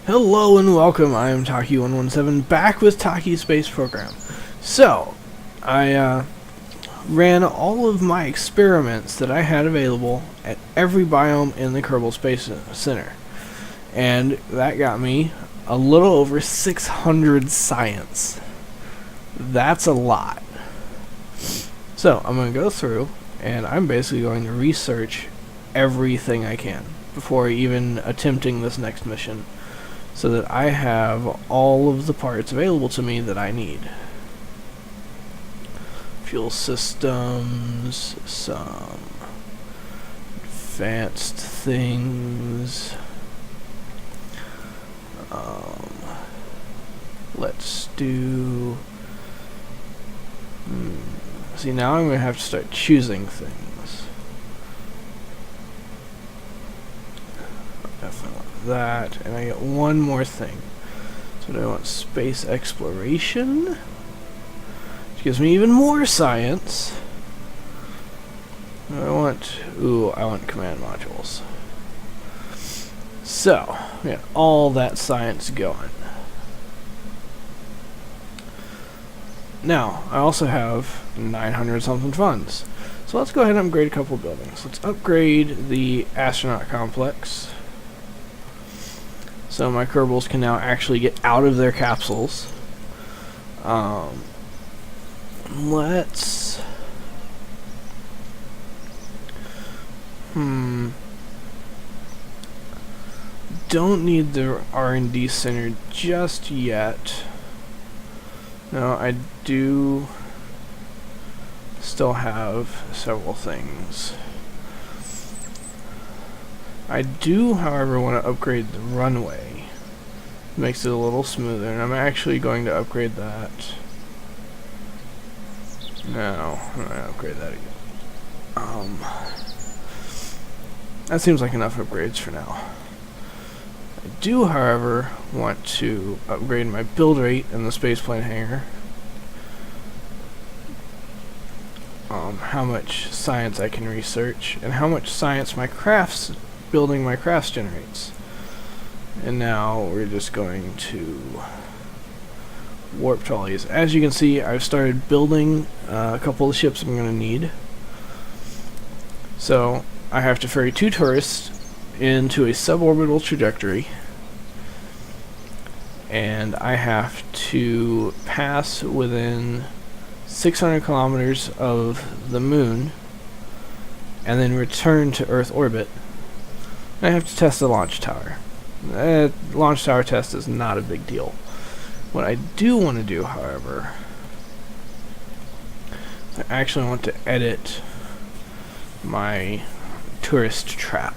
Hello and welcome, I am Taki117, back with Taki Space Program. So, I ran all of my experiments that I had available at every biome in the Kerbal Space Center. And that got me a little over 600 science. That's a lot. So, I'm going to go through, and I'm basically going to research everything I can before even attempting this next mission, so that I have all of the parts available to me that I need. Fuel systems, some advanced things. Let's do... See, now I'm going to have to start choosing things. Definitely want that, and I get one more thing. So I want space exploration, which gives me even more science. I want command modules. So, we got all that science going. Now, I also have 900 something funds. So let's go ahead and upgrade a couple buildings. Let's upgrade the astronaut complex, so my Kerbals can now actually get out of their capsules. Let's... Don't need the R&D center just yet. No, I do still have several things. I do, however, want to upgrade the runway. Makes it a little smoother, and I'm actually going to upgrade that. No, I'm going to upgrade that again. That seems like enough upgrades for now. I do, however, want to upgrade my build rate in the spaceplane hangar. How much science I can research, and how much science building my crafts generates. And now we're just going to warp trolleys. As you can see, I've started building a couple of ships I'm going to need. So I have to ferry 2 tourists into a suborbital trajectory, and I have to pass within 600 kilometers of the moon and then return to Earth orbit. I have to test the launch tower. Launch tower test is not a big deal. What I do want to do, however, I actually want to edit my tourist trap.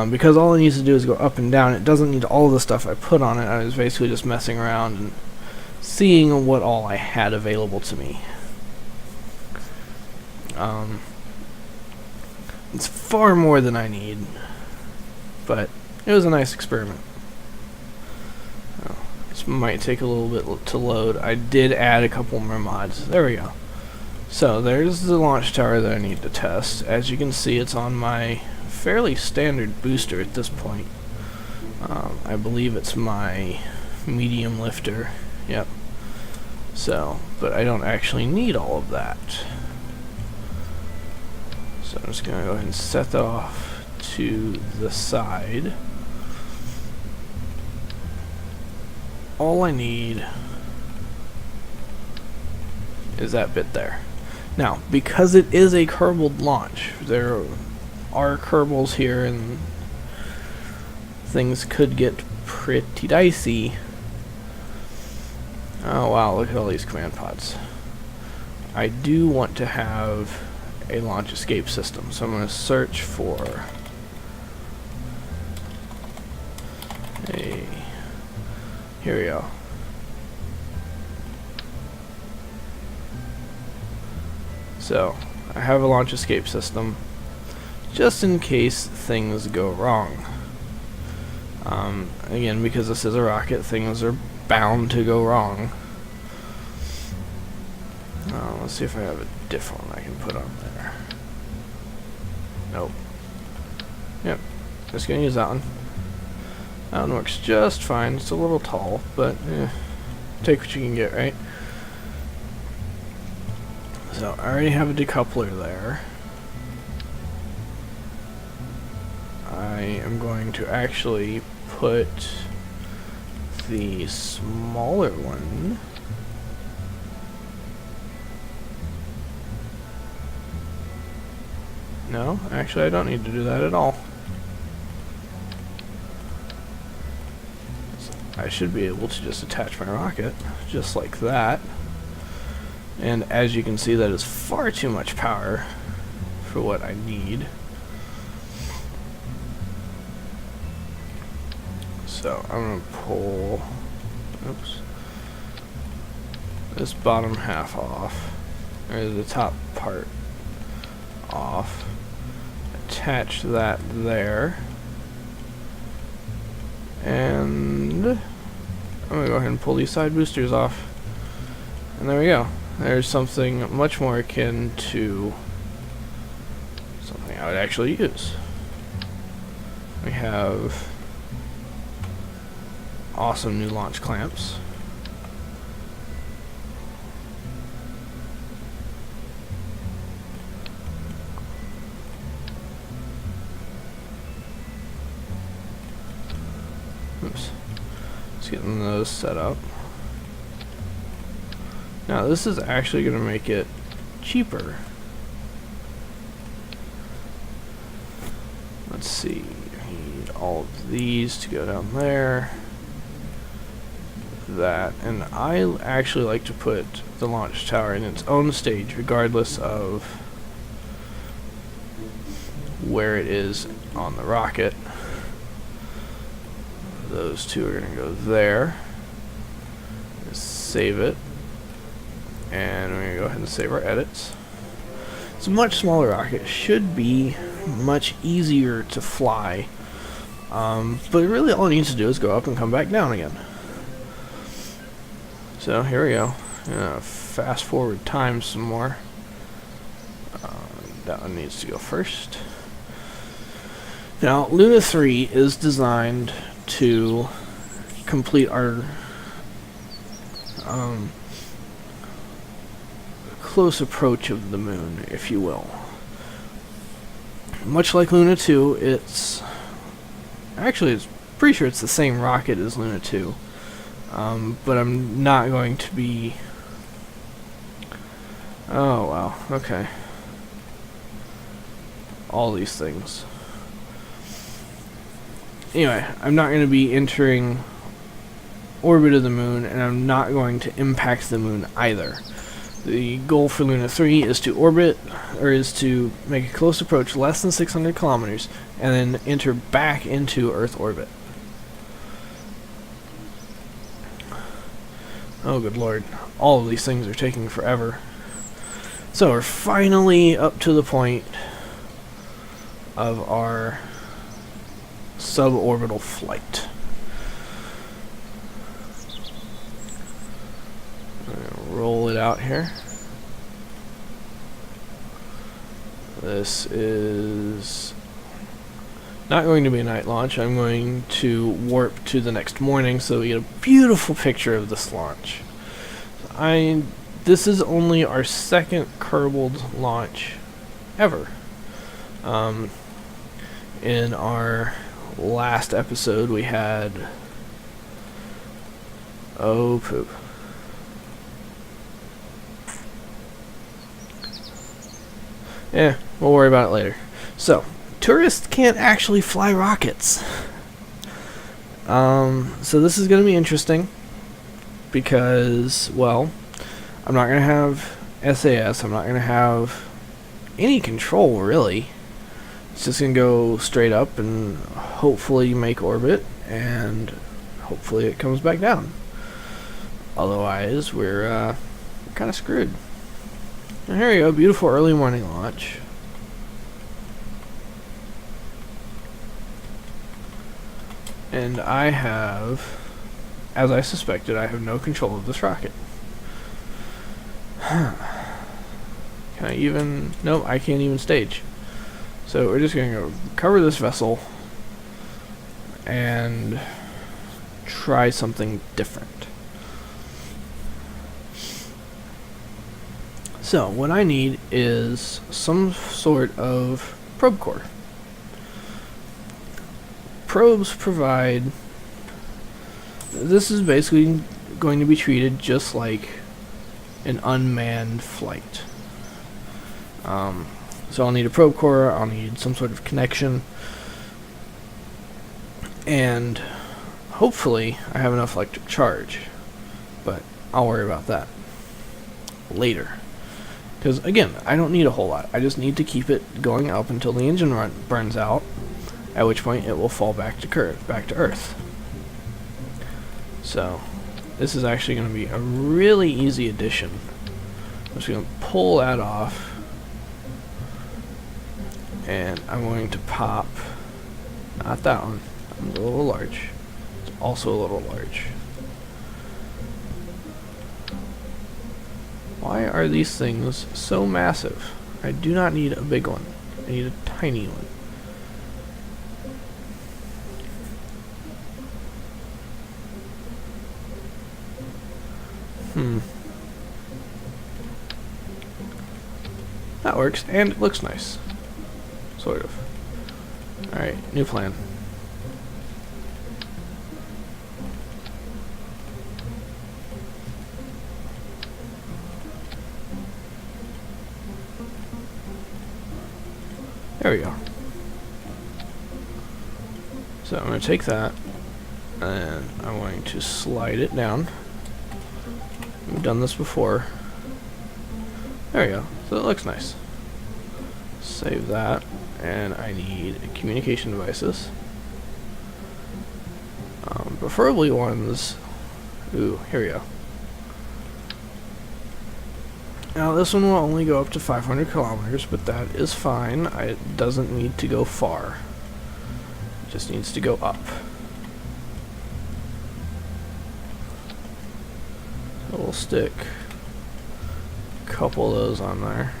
Because all it needs to do is go up and down. It doesn't need all the stuff I put on it. I was basically just messing around and seeing what all I had available to me. It's far more than I need, but it was a nice experiment. This might take a little bit to load. I did add a couple more mods. There we go. So there's the launch tower that I need to test. As you can see, it's on my fairly standard booster at this point. I believe it's my medium lifter. Yep. So, but I don't actually need all of that. So I'm just going to go ahead and set that off to the side. All I need is that bit there. Now, because it is a Kerbal launch, there are Kerbals here and things could get pretty dicey. Oh wow, look at all these command pods. I do want to have a launch escape system, so I'm going to search for a... Here we go. So, I have a launch escape system, just in case things go wrong. Again, because this is a rocket, things are bound to go wrong. Let's see if I have a different one I can put on there. Nope. Yep, just gonna use that one. That one works just fine. It's a little tall, but take what you can get, right? So I already have a decoupler there. I am going to actually put the smaller one no, actually I don't need to do that at all. So I should be able to just attach my rocket just like that. And as you can see, that is far too much power for what I need. So I'm going to pull this bottom half off, or the top part off, attach that there, and I'm going to go ahead and pull these side boosters off, and there we go. There's something much more akin to something I would actually use. We have awesome new launch clamps. Oops. Just getting those set up. Now this is actually going to make it cheaper. Let's see, I need all of these to go down there. That, and I actually like to put the launch tower in its own stage regardless of where it is on the rocket. Those two are going to go there. Just save it. And we're going to go ahead and save our edits. It's a much smaller rocket. Should be much easier to fly. But really all it needs to do is go up and come back down again. So here we go. Fast forward time some more. That one needs to go first. Now, Luna 3 is designed to complete our close approach of the moon, if you will. Much like Luna 2, it's pretty sure it's the same rocket as Luna 2. But I'm not going to be... Oh, wow, okay. All these things. Anyway, I'm not going to be entering orbit of the moon, and I'm not going to impact the moon either. The goal for Luna 3 is to orbit, or is to make a close approach less than 600 kilometers, and then enter back into Earth orbit. Oh, good lord. All of these things are taking forever. So we're finally up to the point of our suborbital flight. I'm gonna roll it out here. This is not going to be a night launch. I'm going to warp to the next morning so we get a beautiful picture of this launch. This is only our second Kerbal launch ever. In our last episode we had... Oh, poop. We'll worry about it later. So, tourists can't actually fly rockets. So this is going to be interesting because, well, I'm not going to have SAS, I'm not going to have any control really. It's just going to go straight up and hopefully make orbit, and hopefully it comes back down. Otherwise, we're kind of screwed. And here we go, beautiful early morning launch. And I have, as I suspected, I have no control of this rocket. Can I even... Nope, I can't even stage. So we're just going to go cover this vessel and try something different. So what I need is some sort of probe core. Probes provide, this is basically going to be treated just like an unmanned flight. So I'll need a probe core, I'll need some sort of connection, and hopefully I have enough electric charge, but I'll worry about that later. Because again, I don't need a whole lot, I just need to keep it going up until the engine burns out, at which point it will fall back to Earth. So this is actually going to be a really easy addition. I'm just going to pull that off, and I'm going to pop, not that one, it's a little large, it's also a little large. Why are these things so massive? I do not need a big one, I need a tiny one. That works, and it looks nice. Sort of. Alright, new plan. There we go. So I'm going to take that, and I'm going to slide it down. We've done this before. There we go. So it looks nice. Save that, and I need communication devices. Preferably ones. Ooh, here we go. Now this one will only go up to 500 kilometers, but that is fine. It doesn't need to go far. It just needs to go up. So we'll stick a couple of those on there.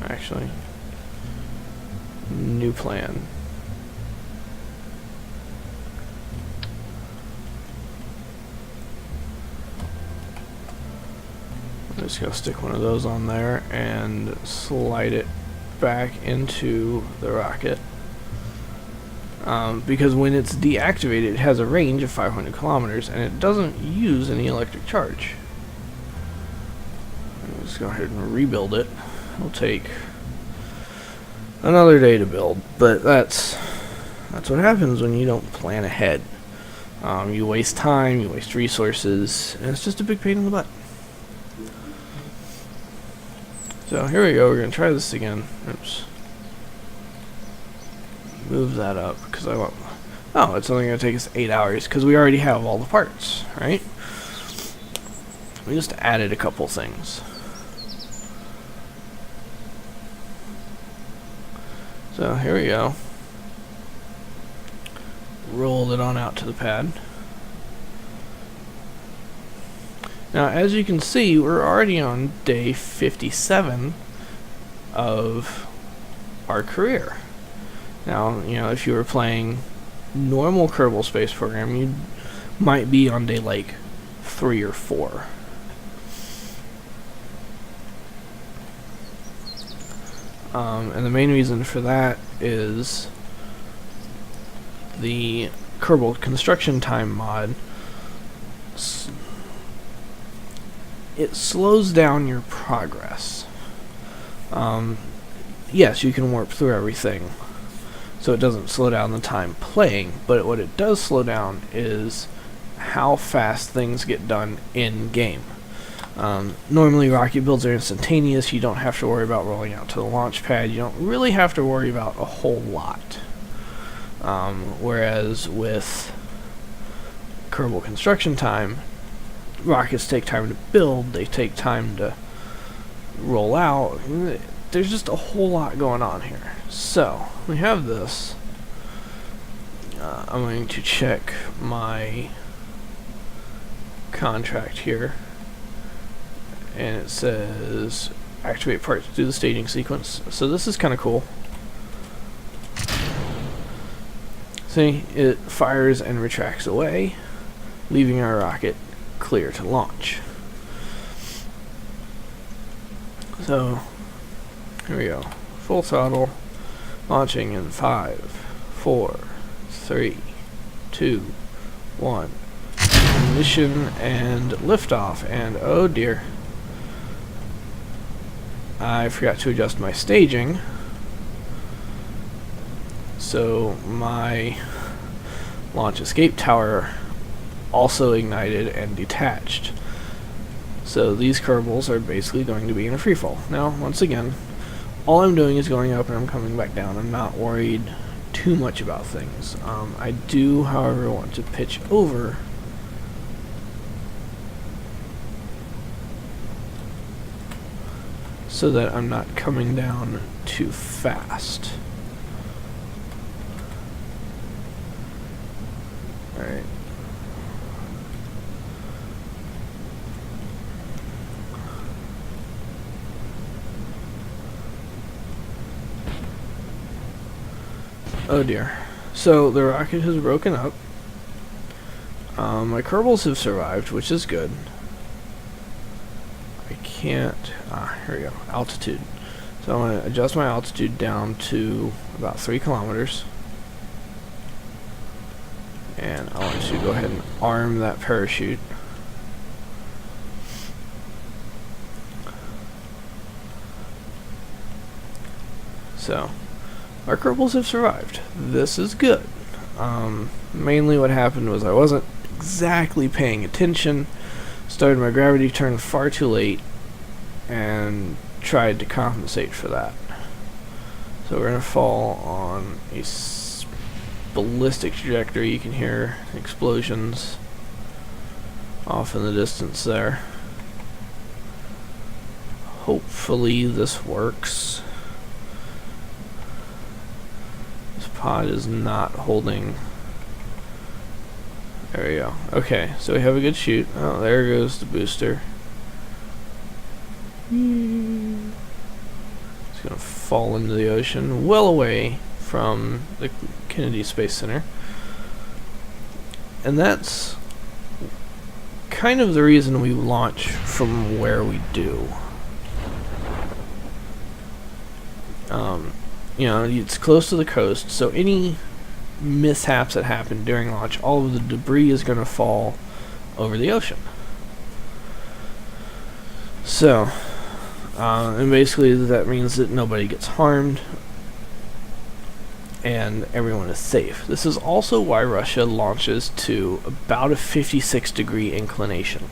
Actually, new plan. I'm just going to stick one of those on there and slide it back into the rocket. Because when it's deactivated, it has a range of 500 kilometers and it doesn't use any electric charge. Let's go ahead and rebuild it. It'll take another day to build, but that's what happens when you don't plan ahead. You waste time, you waste resources, and it's just a big pain in the butt. So here we go, we're going to try this again. Oops. Move that up, because I want... Oh, it's only going to take us 8 hours, because we already have all the parts, right? We just added a couple things. So here we go. Rolled it on out to the pad. Now as you can see, we're already on day 57 of our career. Now, you know, if you were playing normal Kerbal Space Program, you might be on day like 3 or 4. And the main reason for that is the Kerbal Construction Time mod. It slows down your progress. Yes, you can warp through everything, so it doesn't slow down the time playing, but what it does slow down is how fast things get done in-game. Normally rocket builds are instantaneous, you don't have to worry about rolling out to the launch pad, you don't really have to worry about a whole lot. Whereas with Kerbal Construction Time, rockets take time to build, they take time to roll out, there's just a whole lot going on here. So, we have this. I'm going to check my contract here. And it says activate parts to do the staging sequence. So this is kind of cool. See, it fires and retracts away, leaving our rocket clear to launch. So, here we go. Full throttle, launching in 5, 4, 3, 2, 1. Ignition and liftoff, and oh dear. I forgot to adjust my staging. So my launch escape tower also ignited and detached. So these Kerbals are basically going to be in a freefall. Now, once again, all I'm doing is going up and I'm coming back down. I'm not worried too much about things. I do, however, want to pitch over so that I'm not coming down too fast. Alright. Oh dear. So the rocket has broken up. My Kerbals have survived, which is good. I can't... here we go. Altitude. So I want to adjust my altitude down to about 3 kilometers. And I want to go ahead and arm that parachute. So, our Kerbals have survived. This is good. Mainly what happened was I wasn't exactly paying attention, started my gravity turn far too late, and tried to compensate for that. So we're going to fall on a ballistic trajectory. You can hear explosions off in the distance there. Hopefully this works. This pod is not holding. There we go. Okay, so we have a good shoot. Oh, there goes the booster. It's gonna fall into the ocean, well away from the Kennedy Space Center. And that's kind of the reason we launch from where we do. You know, it's close to the coast, so any mishaps that happen during launch, all of the debris is going to fall over the ocean. So, and basically that means that nobody gets harmed and everyone is safe. This is also why Russia launches to about a 56-degree inclination.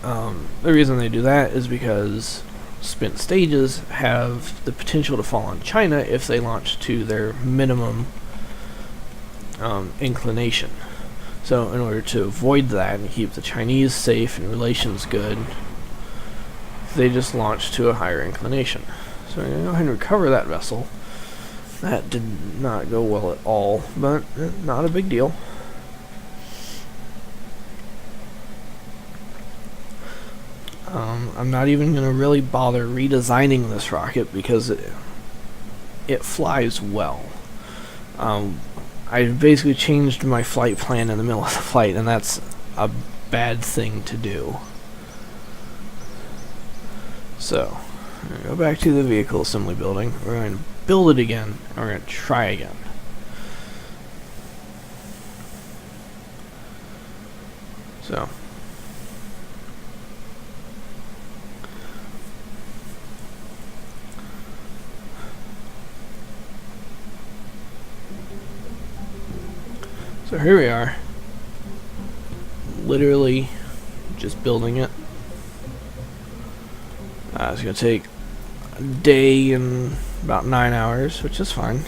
The reason they do that is because spent stages have the potential to fall on China if they launch to their minimum inclination. So in order to avoid that and keep the Chinese safe and relations good, they just launch to a higher inclination. So I'm going to go ahead and recover that vessel. That did not go well at all, but not a big deal. I'm not even going to really bother redesigning this rocket because it flies well. I basically changed my flight plan in the middle of the flight, and that's a bad thing to do. So, we're going to go back to the vehicle assembly building. We're going to build it again, and we're going to try again. So, here we are, literally just building it. It's going to take a day and about 9 hours, which is fine.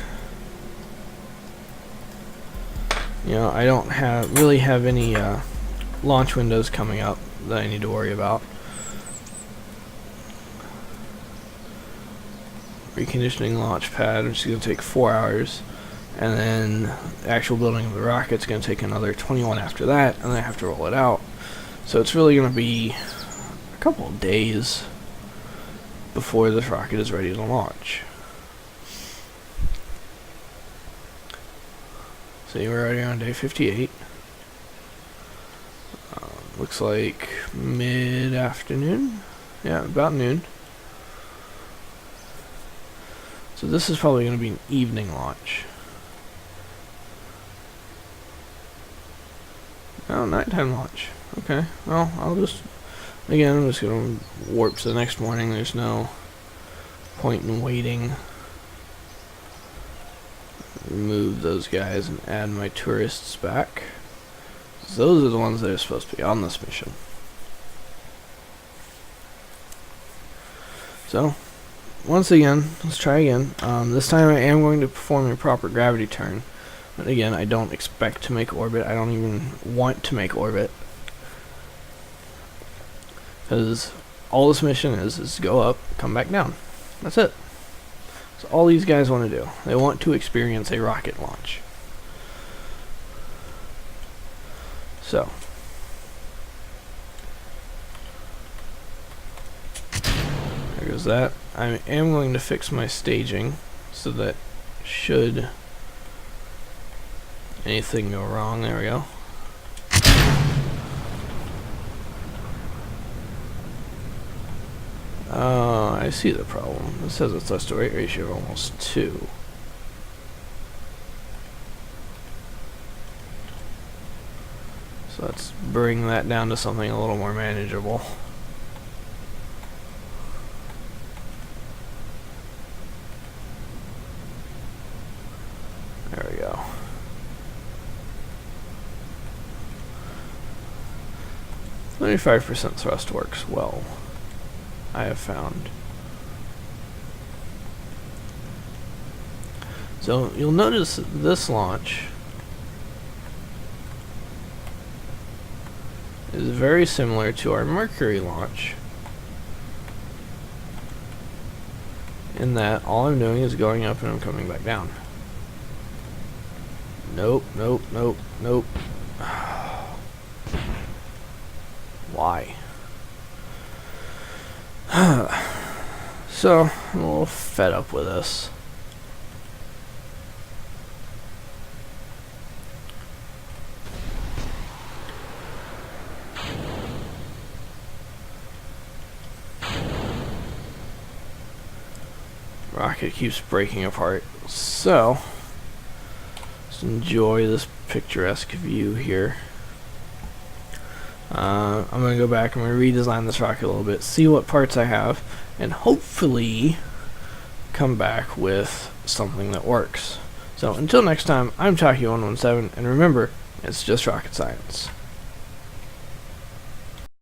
You know, I don't really have any launch windows coming up that I need to worry about. Reconditioning launch pad, which is going to take 4 hours. And then the actual building of the rocket's going to take another 21 after that, and then I have to roll it out. So it's really going to be couple of days before this rocket is ready to launch. So we're already on day 58. Looks like mid-afternoon. Yeah, about noon. So this is probably going to be an evening launch. Oh, nighttime launch. Okay, well, I'm just going to warp to the next morning. There's no point in waiting. Remove those guys and add my tourists back. Those are the ones that are supposed to be on this mission. So, once again, let's try again. This time I am going to perform a proper gravity turn. But again, I don't expect to make orbit. I don't even want to make orbit. Because all this mission is go up, come back down. That's it. That's all these guys want to do. They want to experience a rocket launch. So, there goes that. I am going to fix my staging so that should anything go wrong, there we go. I see the problem. It says a thrust to weight ratio of almost 2. So let's bring that down to something a little more manageable. There we go. "25% thrust works well, I have found." So you'll notice this launch is very similar to our Mercury launch in that all I'm doing is going up and I'm coming back down. Nope, nope, nope, nope. Why? So, I'm a little fed up with this. Rocket keeps breaking apart, so just enjoy this picturesque view here. I'm going to go back, I'm going to redesign this rocket a little bit, see what parts I have, and hopefully come back with something that works. So until next time, I'm Taki117, and remember, it's just rocket science.